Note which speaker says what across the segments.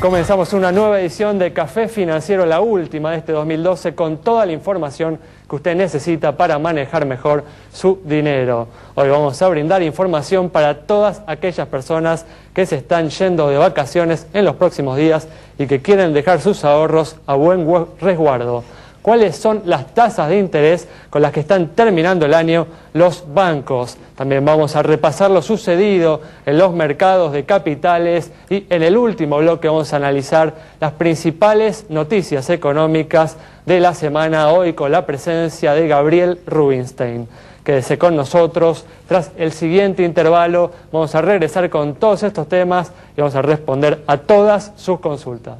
Speaker 1: comenzamos una nueva edición de Café Financiero, la última de este 2012, con toda la información que usted necesita para manejar mejor su dinero. Hoy vamos a brindar información para todas aquellas personas que se están yendo de vacaciones en los próximos días y que quieren dejar sus ahorros a buen resguardo. ¿Cuáles son las tasas de interés con las que están terminando el año los bancos? También vamos a repasar lo sucedido en los mercados de capitales y en el último bloque vamos a analizar las principales noticias económicas de la semana, hoy con la presencia de Gabriel Rubinstein. Quédese con nosotros. Tras el siguiente intervalo vamos a regresar con todos estos temas y vamos a responder a todas sus consultas.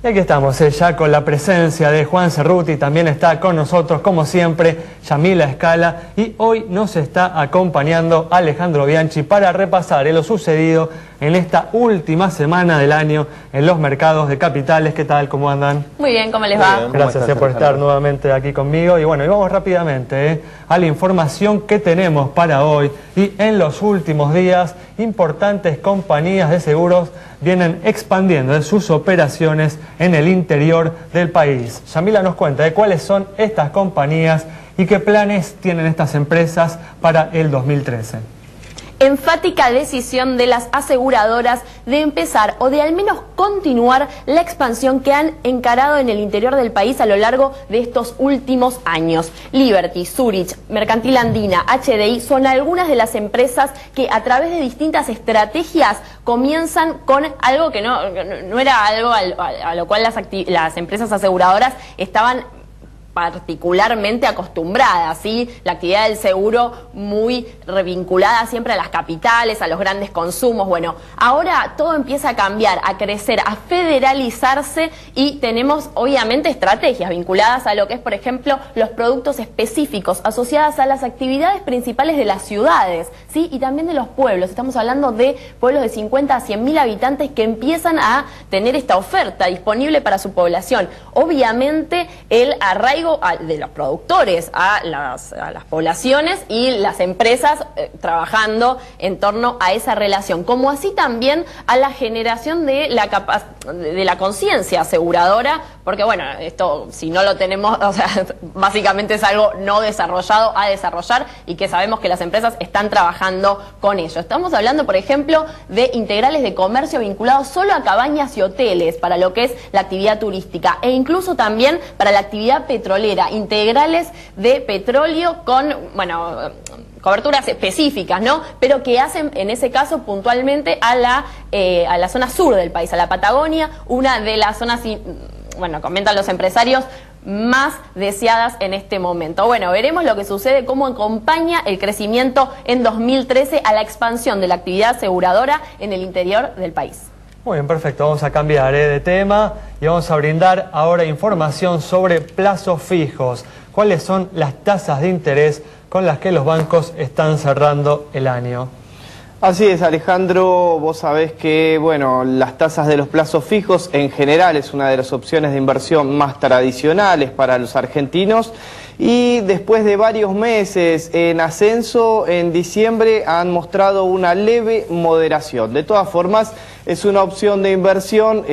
Speaker 1: Y aquí estamos ya con la presencia de Juan Cerruti, también está con nosotros como siempre Yamila Escala y hoy nos está acompañando Alejandro Bianchi para repasar lo sucedido en esta última semana del año en los mercados de capitales. ¿Qué tal? ¿Cómo andan?
Speaker 2: Muy bien, ¿cómo les va?
Speaker 1: Gracias por estar nuevamente aquí conmigo y bueno, y vamos rápidamente a la información que tenemos para hoy. Y en los últimos días importantes compañías de seguros vienen expandiendo sus operaciones en el interior del país. Yamila nos cuenta de cuáles son estas compañías y qué planes tienen estas empresas para el 2013.
Speaker 2: Enfática decisión de las aseguradoras de empezar o de al menos continuar la expansión que han encarado en el interior del país a lo largo de estos últimos años. Liberty, Zurich, Mercantil Andina, HDI son algunas de las empresas que a través de distintas estrategias comienzan con algo que no era algo a lo cual las empresas aseguradoras estaban particularmente acostumbradas, ¿sí? La actividad del seguro muy revinculada siempre a las capitales, a los grandes consumos. Bueno, ahora todo empieza a cambiar, a crecer, a federalizarse y tenemos obviamente estrategias vinculadas a lo que es, por ejemplo, los productos específicos asociados a las actividades principales de las ciudades, ¿sí? Y también de los pueblos. Estamos hablando de pueblos de 50 a 100.000 habitantes que empiezan a tener esta oferta disponible para su población. Obviamente el arraigo de los productores a las poblaciones y las empresas trabajando en torno a esa relación, como así también a la generación de la conciencia aseguradora, porque bueno, esto si no lo tenemos, o sea, básicamente es algo no desarrollado a desarrollar y que sabemos que las empresas están trabajando con ello. Estamos hablando, por ejemplo, de integrales de comercio vinculados solo a cabañas y hoteles para lo que es la actividad turística e incluso también para la actividad petrolera, integrales de petróleo con, bueno, coberturas específicas, ¿no? Pero que hacen, en ese caso, puntualmente a la zona sur del país, a la Patagonia, una de las zonas, bueno, comentan los empresarios, más deseadas en este momento. Bueno, veremos lo que sucede, cómo acompaña el crecimiento en 2013 a la expansión de la actividad aseguradora en el interior del país.
Speaker 1: Muy bien, perfecto. Vamos a cambiar de tema y vamos a brindar ahora información sobre plazos fijos. ¿Cuáles son las tasas de interés con las que los bancos están cerrando el año?
Speaker 3: Así es, Alejandro, vos sabés que, bueno, las tasas de los plazos fijos en general es una de las opciones de inversión más tradicionales para los argentinos y después de varios meses en ascenso, en diciembre han mostrado una leve moderación. De todas formas, es una opción de inversión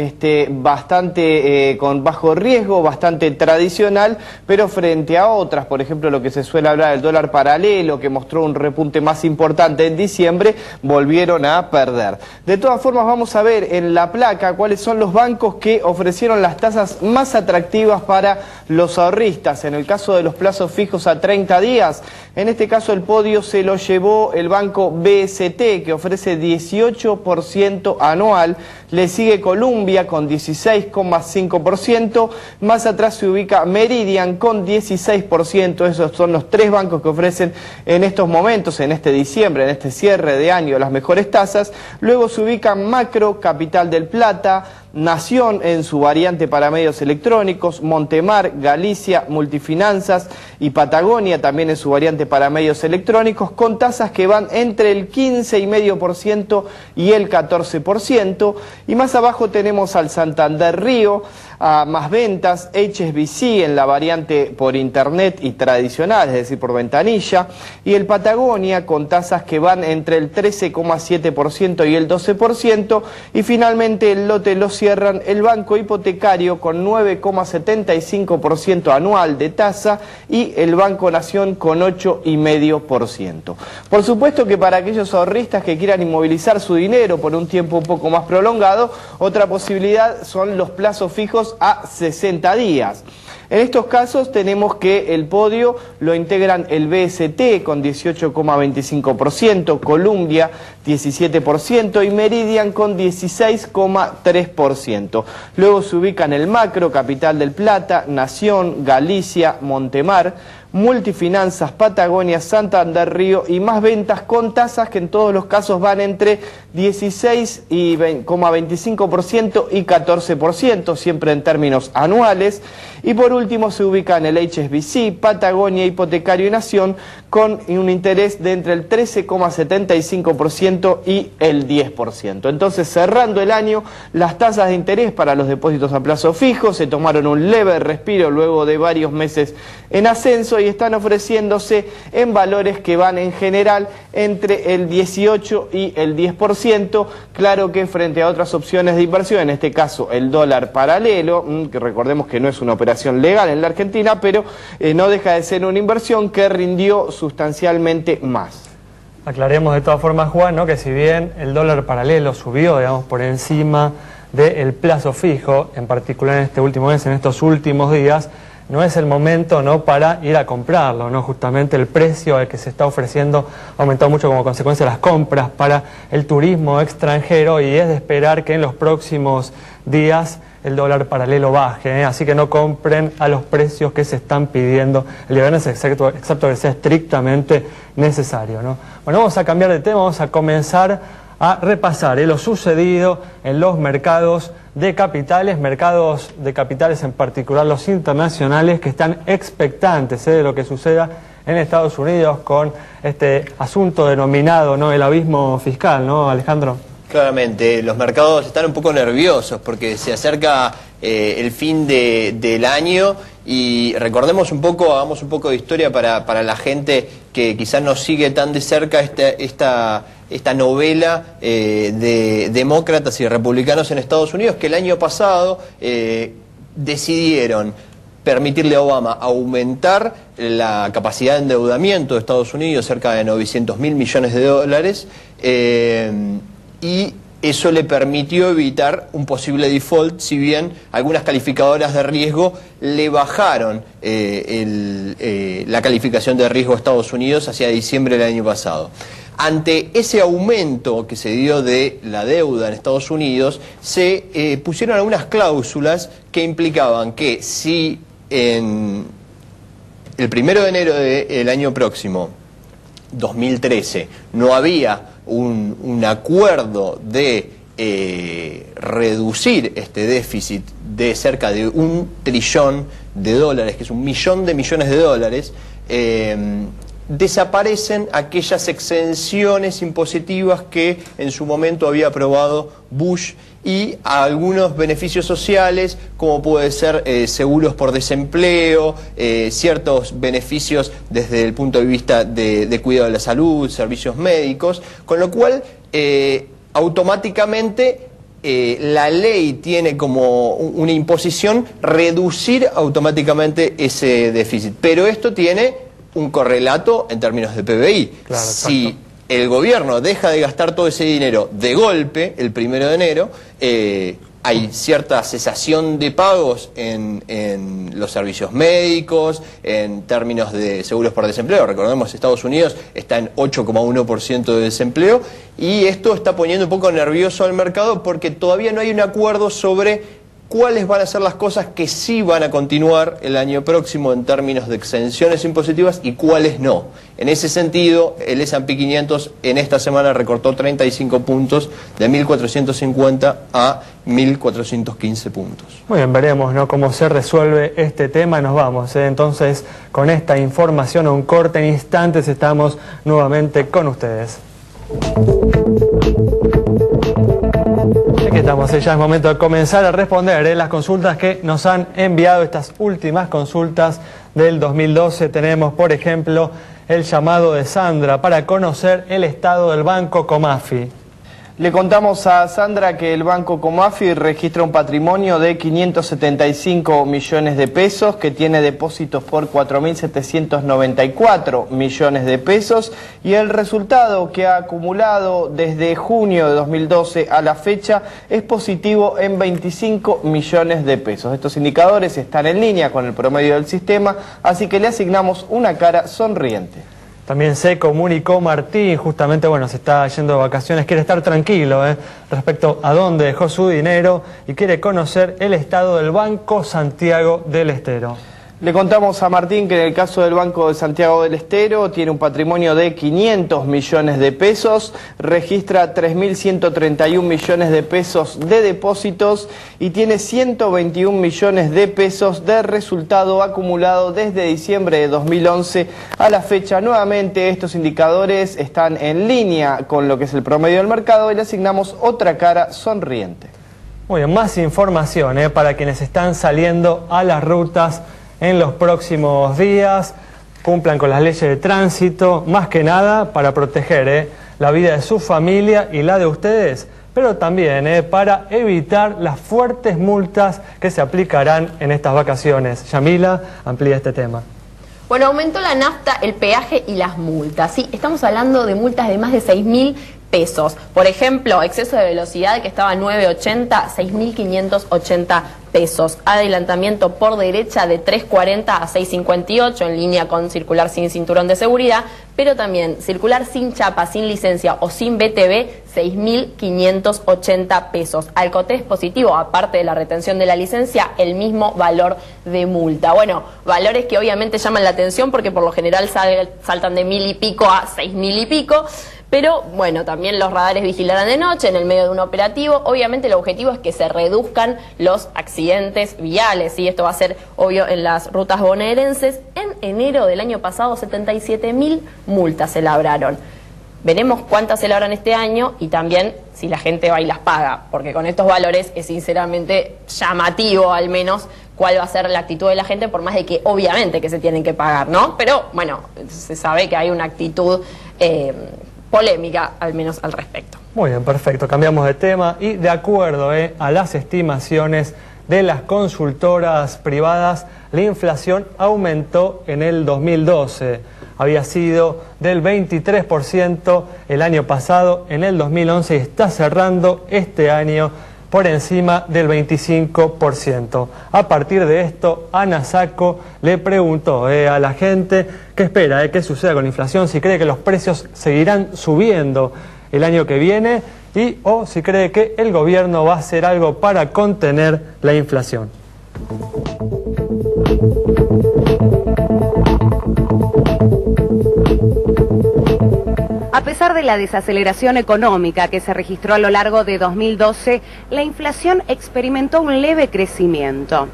Speaker 3: bastante con bajo riesgo, bastante tradicional, pero frente a otras, por ejemplo, lo que se suele hablar del dólar paralelo, que mostró un repunte más importante en diciembre, volvieron a perder. De todas formas, vamos a ver en la placa cuáles son los bancos que ofrecieron las tasas más atractivas para los ahorristas. En el caso de los plazos fijos a 30 días, en este caso el podio se lo llevó el banco BST, que ofrece 18% anual. Le sigue Columbia con 16,5%, más atrás se ubica Meridian con 16%, esos son los tres bancos que ofrecen en estos momentos, en este diciembre, en este cierre de año, las mejores tasas. Luego se ubican Macro, Capital del Plata, Nación en su variante para medios electrónicos, Montemar, Galicia, Multifinanzas y Patagonia también en su variante para medios electrónicos, con tasas que van entre el 15,5% y el 14%. Y más abajo tenemos al Santander Río, a más ventas, HSBC en la variante por internet y tradicional, es decir, por ventanilla, y el Patagonia con tasas que van entre el 13,7% y el 12%, y finalmente el lote lo cierran el Banco Hipotecario con 9,75% anual de tasa y el Banco Nación con 8,5%. Por supuesto que para aquellos ahorristas que quieran inmovilizar su dinero por un tiempo un poco más prolongado, otra posibilidad son los plazos fijos a 60 días. En estos casos tenemos que el podio lo integran el BST con 18,25%, Columbia 17% y Meridian con 16,3%. Luego se ubican el Macro, Capital del Plata, Nación, Galicia, Montemar, Multifinanzas, Patagonia, Santander, Río y más ventas con tasas que en todos los casos van entre 16,25% y 14%, siempre en términos anuales. Y por último se ubican el HSBC, Patagonia, Hipotecario y Nación con un interés de entre el 13,75% y el 10%. Entonces, cerrando el año, las tasas de interés para los depósitos a plazo fijo se tomaron un leve respiro luego de varios meses en ascenso y están ofreciéndose en valores que van en general entre el 18 y el 10%, claro que frente a otras opciones de inversión, en este caso el dólar paralelo, que recordemos que no es una operación legal en la Argentina, pero no deja de ser una inversión que rindió sustancialmente más.
Speaker 1: Aclaremos de todas formas, Juan, ¿no?, que si bien el dólar paralelo subió, digamos, por encima del plazo fijo, en particular en este último mes, en estos últimos días, no es el momento, ¿no?, para ir a comprarlo, ¿no? Justamente el precio al que se está ofreciendo ha aumentado mucho como consecuencia de las compras para el turismo extranjero y es de esperar que en los próximos días el dólar paralelo baje, ¿eh? Así que no compren a los precios que se están pidiendo el viernes, excepto que sea estrictamente necesario, ¿no? Bueno, vamos a cambiar de tema, vamos a comenzar a repasar lo sucedido en los mercados de capitales en particular los internacionales, que están expectantes de lo que suceda en Estados Unidos con este asunto denominado, ¿no?, el abismo fiscal, ¿no, Alejandro?
Speaker 4: Claramente, los mercados están un poco nerviosos porque se acerca el fin del año y recordemos un poco, hagamos un poco de historia para la gente que quizás no sigue tan de cerca esta novela de demócratas y republicanos en Estados Unidos, que el año pasado decidieron permitirle a Obama aumentar la capacidad de endeudamiento de Estados Unidos, cerca de 900.000 millones de dólares, y eso le permitió evitar un posible default, si bien algunas calificadoras de riesgo le bajaron la calificación de riesgo a Estados Unidos hacia diciembre del año pasado. Ante ese aumento que se dio de la deuda en Estados Unidos, se pusieron algunas cláusulas que implicaban que si en el 1 de enero del año próximo, 2013, no había un acuerdo de reducir este déficit de cerca de $1 trillón, que es 1 millón de millones de dólares, desaparecen aquellas exenciones impositivas que en su momento había aprobado Bush y algunos beneficios sociales, como puede ser seguros por desempleo, ciertos beneficios desde el punto de vista de cuidado de la salud, servicios médicos, con lo cual automáticamente la ley tiene como una imposición reducir automáticamente ese déficit, pero esto tiene un correlato en términos de PBI.
Speaker 1: Claro,
Speaker 4: si el gobierno deja de gastar todo ese dinero de golpe, el 1 de enero, hay cierta cesación de pagos en los servicios médicos, en términos de seguros por desempleo. Recordemos, Estados Unidos está en 8,1% de desempleo y esto está poniendo un poco nervioso al mercado porque todavía no hay un acuerdo sobre cuáles van a ser las cosas que sí van a continuar el año próximo en términos de exenciones impositivas y cuáles no. En ese sentido, el S&P 500 en esta semana recortó 35 puntos, de 1.450 a 1.415 puntos.
Speaker 1: Muy bien, veremos, ¿no?, cómo se resuelve este tema. Nos vamos, entonces, con esta información a un corte. En instantes estamos nuevamente con ustedes. estamos, ya es momento de comenzar a responder las consultas que nos han enviado, estas últimas consultas del 2012. Tenemos, por ejemplo, el llamado de Sandra para conocer el estado del Banco Comafi.
Speaker 3: Le contamos a Sandra que el Banco Comafi registra un patrimonio de 575 millones de pesos, que tiene depósitos por 4.794 millones de pesos, y el resultado que ha acumulado desde junio de 2012 a la fecha es positivo en 25 millones de pesos. Estos indicadores están en línea con el promedio del sistema, así que le asignamos una cara sonriente.
Speaker 1: También se comunicó Martín, justamente, bueno, se está yendo de vacaciones, quiere estar tranquilo respecto a dónde dejó su dinero y quiere conocer el estado del Banco Santiago del Estero.
Speaker 3: Le contamos a Martín que en el caso del Banco de Santiago del Estero tiene un patrimonio de 500 millones de pesos, registra 3.131 millones de pesos de depósitos y tiene 121 millones de pesos de resultado acumulado desde diciembre de 2011 a la fecha. Nuevamente estos indicadores están en línea con lo que es el promedio del mercado y le asignamos otra cara sonriente.
Speaker 1: Muy bien, más información para quienes están saliendo a las rutas en los próximos días. Cumplan con las leyes de tránsito, más que nada para proteger la vida de su familia y la de ustedes, pero también para evitar las fuertes multas que se aplicarán en estas vacaciones. Yamila, amplía este tema.
Speaker 2: Bueno, aumentó la nafta, el peaje y las multas. Sí, estamos hablando de multas de más de 6.000 pesos. Por ejemplo, exceso de velocidad que estaba a 9.80, 6.580 pesos. Adelantamiento por derecha de 3.40 a 6.58 en línea con circular sin cinturón de seguridad, pero también circular sin chapa, sin licencia o sin BTV, 6.580 pesos. Alcotés positivo, aparte de la retención de la licencia, el mismo valor de multa. Bueno, valores que obviamente llaman la atención porque por lo general saltan de 1.000 y pico a 6.000 y pico. Pero bueno, también los radares vigilarán de noche en el medio de un operativo. Obviamente el objetivo es que se reduzcan los accidentes viales, y esto va a ser obvio en las rutas bonaerenses. En enero del año pasado 77.000 multas se labraron. Veremos cuántas se labran este año y también si la gente va y las paga, porque con estos valores es sinceramente llamativo al menos cuál va a ser la actitud de la gente, por más de que obviamente que se tienen que pagar, ¿no? Pero bueno, se sabe que hay una actitud polémica, al menos al respecto.
Speaker 1: Muy bien, perfecto. Cambiamos de tema y de acuerdo a las estimaciones de las consultoras privadas, la inflación aumentó en el 2012. Había sido del 23% el año pasado, en el 2011, y está cerrando este año por encima del 25%. A partir de esto, Ana Saco le preguntó a la gente qué espera, qué suceda con la inflación, si cree que los precios seguirán subiendo el año que viene o si cree que el gobierno va a hacer algo para contener la inflación.
Speaker 5: A pesar de la desaceleración económica que se registró a lo largo de 2012, la inflación experimentó un leve crecimiento.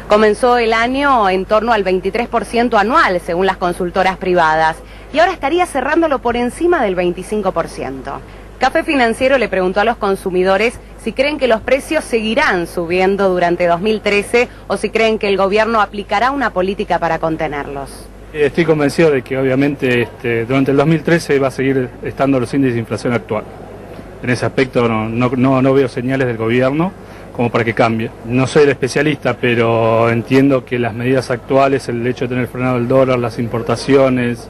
Speaker 5: Comenzó el año en torno al 23% anual, según las consultoras privadas, y ahora estaría cerrándolo por encima del 25%. Café Financiero le preguntó a los consumidores si creen que los precios seguirán subiendo durante 2013 o si creen que el gobierno aplicará una política para contenerlos.
Speaker 6: Estoy convencido de que obviamente durante el 2013 va a seguir estando los índices de inflación actual. En ese aspecto no veo señales del gobierno como para que cambie. No soy el especialista, pero entiendo que las medidas actuales, el hecho de tener frenado el dólar, las importaciones,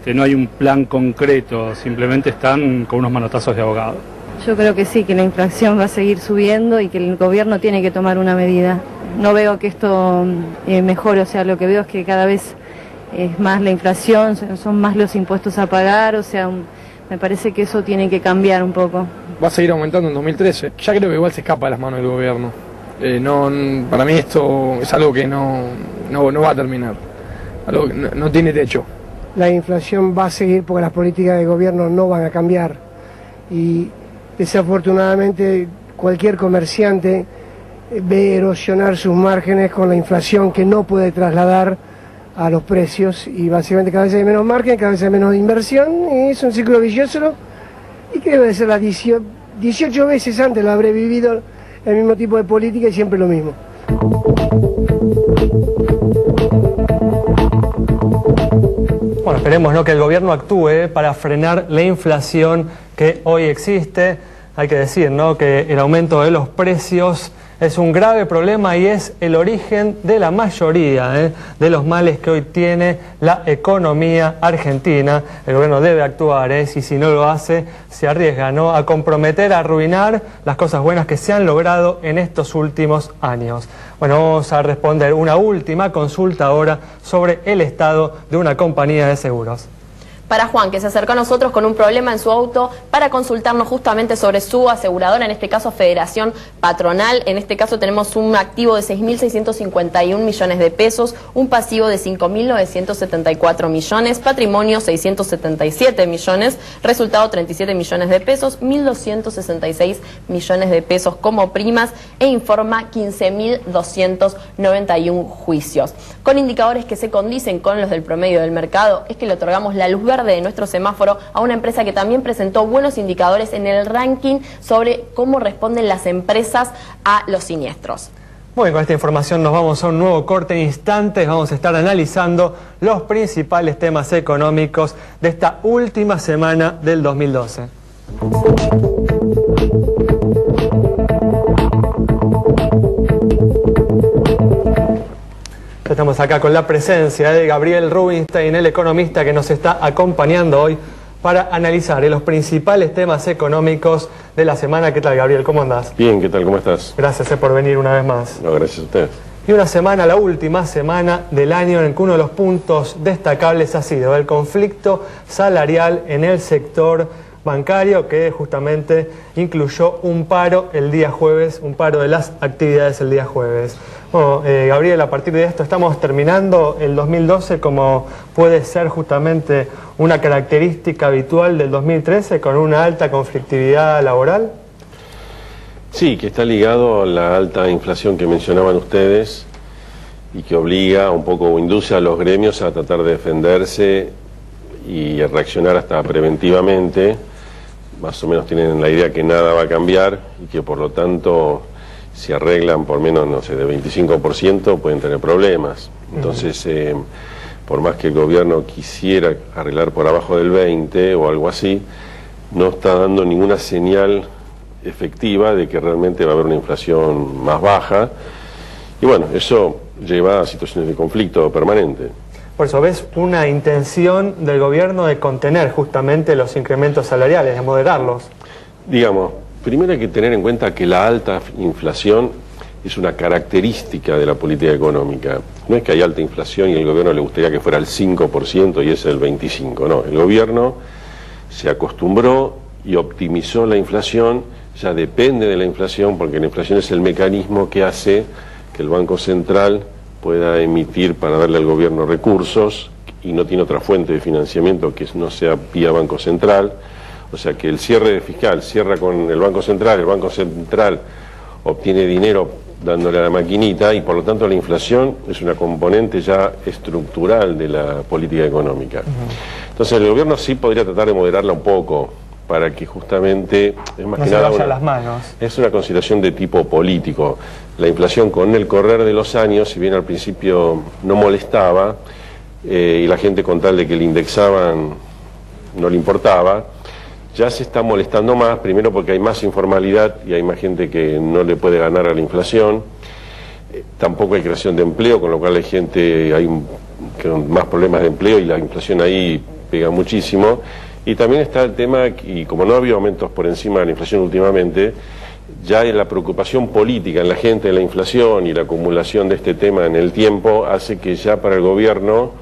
Speaker 6: no hay un plan concreto, simplemente están con unos manotazos de abogado.
Speaker 7: Yo creo que sí, que la inflación va a seguir subiendo y que el gobierno tiene que tomar una medida. No veo que esto mejore, o sea, lo que veo es que cada vez es más la inflación, son más los impuestos a pagar, o sea, me parece que eso tiene que cambiar un poco.
Speaker 8: Va a seguir aumentando en 2013. Ya creo que igual se escapa de las manos del gobierno. Para mí esto es algo que no va a terminar, algo que no tiene techo.
Speaker 9: La inflación va a seguir porque las políticas del gobierno no van a cambiar y desafortunadamente cualquier comerciante ve erosionar sus márgenes con la inflación que no puede trasladar a los precios y básicamente cada vez hay menos margen, cada vez hay menos inversión y es un ciclo vicioso y que debe ser la 18 veces antes lo habré vivido el mismo tipo de política y siempre lo mismo.
Speaker 1: Bueno, esperemos, ¿no?, que el gobierno actúe para frenar la inflación que hoy existe. Hay que decir, ¿no?, que el aumento de los precios es un grave problema y es el origen de la mayoría de los males que hoy tiene la economía argentina. El gobierno debe actuar, y si no lo hace, se arriesga, ¿no?, a comprometer, a arruinar las cosas buenas que se han logrado en estos últimos años. Bueno, vamos a responder una última consulta ahora sobre el estado de una compañía de seguros.
Speaker 2: Para Juan, que se acercó a nosotros con un problema en su auto para consultarnos justamente sobre su aseguradora, en este caso Federación Patronal. En este caso tenemos un activo de 6.651 millones de pesos, un pasivo de 5.974 millones, patrimonio 677 millones, resultado 37 millones de pesos, 1.266 millones de pesos como primas e informa 15.291 juicios. Con indicadores que se condicen con los del promedio del mercado, es que le otorgamos la luz verde de nuestro semáforo a una empresa que también presentó buenos indicadores en el ranking sobre cómo responden las empresas a los siniestros.
Speaker 1: Muy bien, con esta información nos vamos a un nuevo corte. En instantes vamos a estar analizando los principales temas económicos de esta última semana del 2012. Estamos acá con la presencia de Gabriel Rubinstein, el economista que nos está acompañando hoy para analizar los principales temas económicos de la semana. ¿Qué tal, Gabriel? ¿Cómo andás?
Speaker 10: Bien, ¿qué tal? ¿Cómo estás?
Speaker 1: Gracias por venir una vez más.
Speaker 10: No, gracias a usted.
Speaker 1: Y una semana, la última semana del año, en que uno de los puntos destacables ha sido el conflicto salarial en el sector bancario, que justamente incluyó un paro el día jueves, un paro de las actividades el día jueves. Bueno, Gabriel, a partir de esto estamos terminando el 2012 como puede ser justamente una característica habitual del 2013, con una alta conflictividad laboral.
Speaker 10: Sí, que está ligado a la alta inflación que mencionaban ustedes y que obliga un poco o induce a los gremios a tratar de defenderse y a reaccionar hasta preventivamente. Más o menos tienen la idea que nada va a cambiar y que por lo tanto, si arreglan por menos, no sé, de 25%, pueden tener problemas. Entonces, por más que el gobierno quisiera arreglar por abajo del 20 o algo así, no está dando ninguna señal efectiva de que realmente va a haber una inflación más baja. Y bueno, eso lleva a situaciones de conflicto permanente.
Speaker 1: Por eso, ¿ves una intención del gobierno de contener justamente los incrementos salariales, de moderarlos?
Speaker 10: Digamos, primero hay que tener en cuenta que la alta inflación es una característica de la política económica. No es que hay alta inflación y el gobierno le gustaría que fuera el 5% y es el 25%. No, el gobierno se acostumbró y optimizó la inflación, ya depende de la inflación, porque la inflación es el mecanismo que hace que el Banco Central pueda emitir para darle al gobierno recursos y no tiene otra fuente de financiamiento que no sea vía Banco Central. O sea que el cierre fiscal cierra con el Banco Central obtiene dinero dándole a la maquinita y por lo tanto la inflación es una componente ya estructural de la política económica. Entonces el gobierno sí podría tratar de moderarla un poco para que justamente, es más
Speaker 1: no
Speaker 10: que
Speaker 1: se
Speaker 10: nada
Speaker 1: vaya a las manos.
Speaker 10: Es una consideración de tipo político. La inflación con el correr de los años, si bien al principio no molestaba y la gente con tal de que le indexaban no le importaba, ya se está molestando más, primero porque hay más informalidad y hay más gente que no le puede ganar a la inflación. Tampoco hay creación de empleo, con lo cual hay gente, con más problemas de empleo y la inflación ahí pega muchísimo. Y también está el tema, y como no ha habido aumentos por encima de la inflación últimamente, ya la preocupación política en la gente de la inflación y la acumulación de este tema en el tiempo hace que ya para el gobierno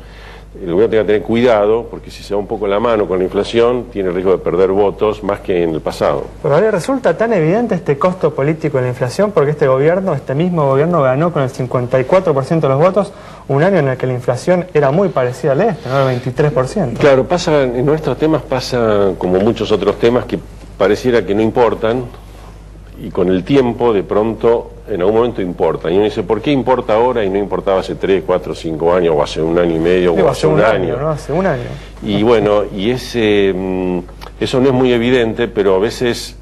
Speaker 10: tenga que tener cuidado, porque si se va un poco la mano con la inflación, tiene el riesgo de perder votos más que en el pasado.
Speaker 1: Pero a ver, resulta tan evidente este costo político de la inflación, porque este mismo gobierno ganó con el 54% de los votos un año en el que la inflación era muy parecida al ¿no? El 23%.
Speaker 10: Claro, en nuestros temas pasa como muchos otros temas que pareciera que no importan, y con el tiempo de pronto en algún momento importan. Y uno dice, ¿por qué importa ahora y no importaba hace 3, 4, 5 años, o hace un año y medio, o hace un año?
Speaker 1: ¿No? Hace un año.
Speaker 10: Y bueno, y eso no es muy evidente, pero a veces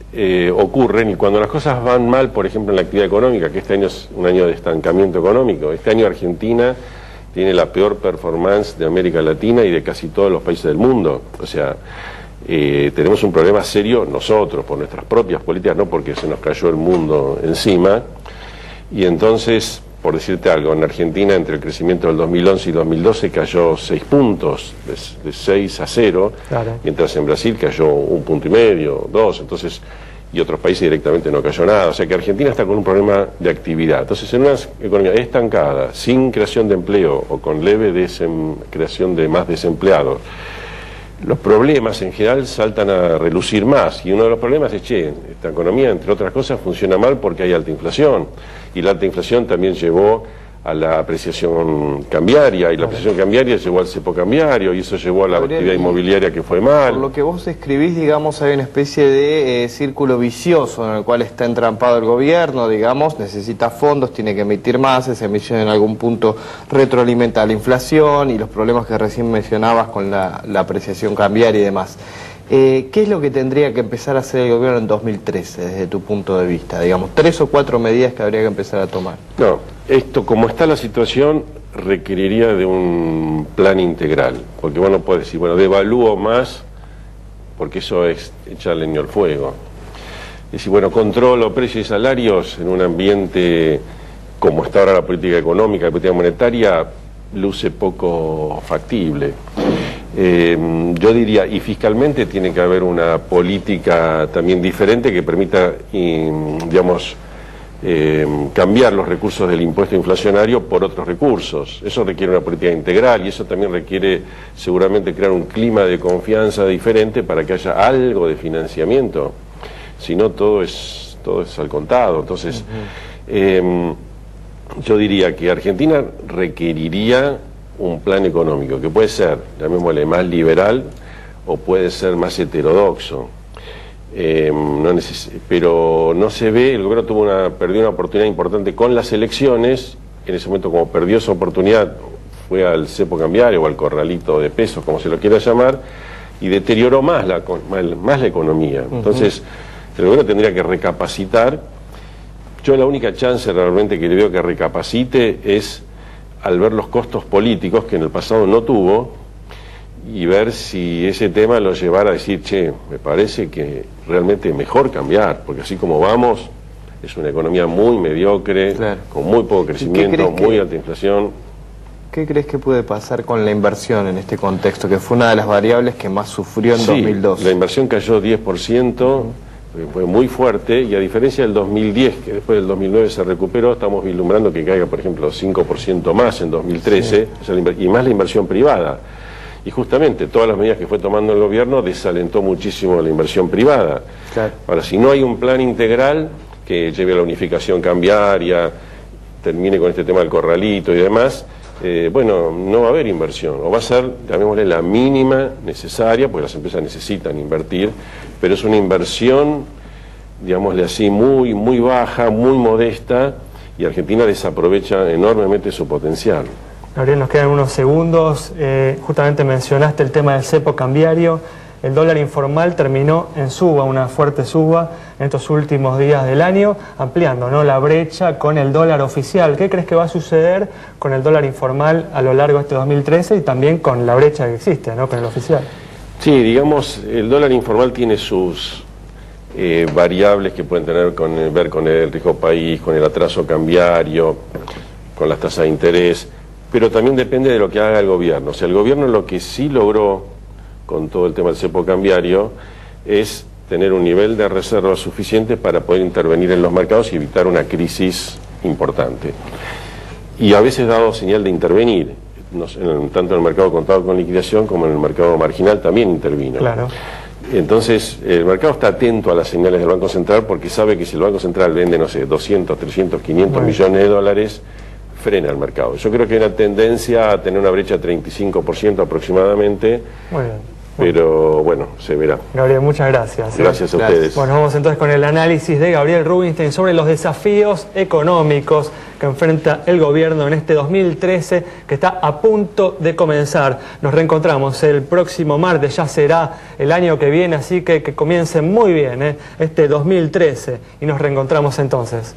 Speaker 10: ocurren, y cuando las cosas van mal, por ejemplo en la actividad económica, que este año es un año de estancamiento económico, este año Argentina tiene la peor performance de América Latina y de casi todos los países del mundo. O sea, tenemos un problema serio nosotros, por nuestras propias políticas, no porque se nos cayó el mundo encima. Y entonces, por decirte algo, en Argentina entre el crecimiento del 2011 y 2012 cayó 6 puntos, de 6 a 0, claro. Mientras en Brasil cayó 1,5 puntos, 2, entonces, y otros países directamente no cayó nada. O sea que Argentina está con un problema de actividad. Entonces, en una economía estancada, sin creación de empleo o con leve creación de más desempleados, los problemas en general saltan a relucir más, y uno de los problemas es, esta economía, entre otras cosas, funciona mal porque hay alta inflación, y la alta inflación también llevó a la apreciación cambiaria, y la apreciación cambiaria llevó al cepo cambiario, y eso llevó a la actividad inmobiliaria que fue mal.
Speaker 3: Por lo que vos escribís, digamos, hay una especie de círculo vicioso en el cual está entrampado el gobierno, digamos, necesita fondos, tiene que emitir más, esa emisión en algún punto retroalimenta la inflación y los problemas que recién mencionabas con la apreciación cambiaria y demás. ¿Qué es lo que tendría que empezar a hacer el gobierno en 2013, desde tu punto de vista? Digamos, 3 o 4 medidas que habría que empezar a tomar.
Speaker 10: No, esto, como está la situación, requeriría de un plan integral, porque vos no podés decir, bueno, devalúo más, porque eso es echar leña al fuego. Es decir, bueno, controlo precios y salarios en un ambiente como está ahora la política económica, la política monetaria, luce poco factible. Yo diría, y fiscalmente tiene que haber una política también diferente que permita, digamos, cambiar los recursos del impuesto inflacionario por otros recursos. Eso requiere una política integral, y eso también requiere seguramente crear un clima de confianza diferente para que haya algo de financiamiento. Si no, todo es al contado. Entonces, yo diría que Argentina requeriría un plan económico que puede ser, llamémosle, más liberal o puede ser más heterodoxo. Pero no se ve, el gobierno perdió una oportunidad importante con las elecciones. En ese momento, como perdió esa oportunidad, fue al cepo cambiario o al corralito de pesos, como se lo quiera llamar, y deterioró más la economía. Entonces, el gobierno tendría que recapacitar. Yo la única chance realmente que le veo que recapacite es al ver los costos políticos que en el pasado no tuvo, y ver si ese tema lo llevara a decir, me parece que realmente es mejor cambiar, porque así como vamos, es una economía muy mediocre, claro, con muy poco crecimiento, muy alta inflación.
Speaker 3: ¿Qué crees que puede pasar con la inversión en este contexto, que fue una de las variables que más sufrió en 2012?
Speaker 10: La inversión cayó 10%, fue muy fuerte, y a diferencia del 2010, que después del 2009 se recuperó, estamos vislumbrando que caiga, por ejemplo, 5% más en 2013, y más la inversión privada. Y justamente todas las medidas que fue tomando el gobierno desalentó muchísimo la inversión privada. Claro. Ahora, si no hay un plan integral que lleve a la unificación cambiaria, termine con este tema del corralito y demás, bueno, no va a haber inversión, o va a ser, llamémosle, la mínima necesaria, porque las empresas necesitan invertir, pero es una inversión, digámosle así, muy, muy baja, muy modesta, y Argentina desaprovecha enormemente su potencial.
Speaker 1: Gabriel, nos quedan unos segundos. Justamente mencionaste el tema del cepo cambiario. El dólar informal terminó en suba, una fuerte suba en estos últimos días del año, ampliando, ¿no?, la brecha con el dólar oficial. ¿Qué crees que va a suceder con el dólar informal a lo largo de este 2013 y también con la brecha que existe, ¿no?, con el oficial?
Speaker 10: Sí, digamos, el dólar informal tiene sus variables que pueden tener ver con el riesgo país, con el atraso cambiario, con las tasas de interés, pero también depende de lo que haga el gobierno. O sea, el gobierno lo que sí logró con todo el tema del cepo cambiario es tener un nivel de reservas suficiente para poder intervenir en los mercados y evitar una crisis importante. Y a veces dado señal de intervenir, tanto en el mercado contado con liquidación como en el mercado marginal también intervino. Claro. Entonces, el mercado está atento a las señales del Banco Central, porque sabe que si el Banco Central vende, no sé, 200, 300, 500 millones de dólares, frena el mercado. Yo creo que hay una tendencia a tener una brecha de 35% aproximadamente. Muy bien. pero bueno, se verá.
Speaker 1: Gabriel, muchas gracias.
Speaker 10: Gracias a ustedes.
Speaker 1: Bueno, vamos entonces con el análisis de Gabriel Rubinstein sobre los desafíos económicos que enfrenta el gobierno en este 2013 que está a punto de comenzar. Nos reencontramos el próximo martes, ya será el año que viene, así que comience muy bien este 2013 y nos reencontramos entonces.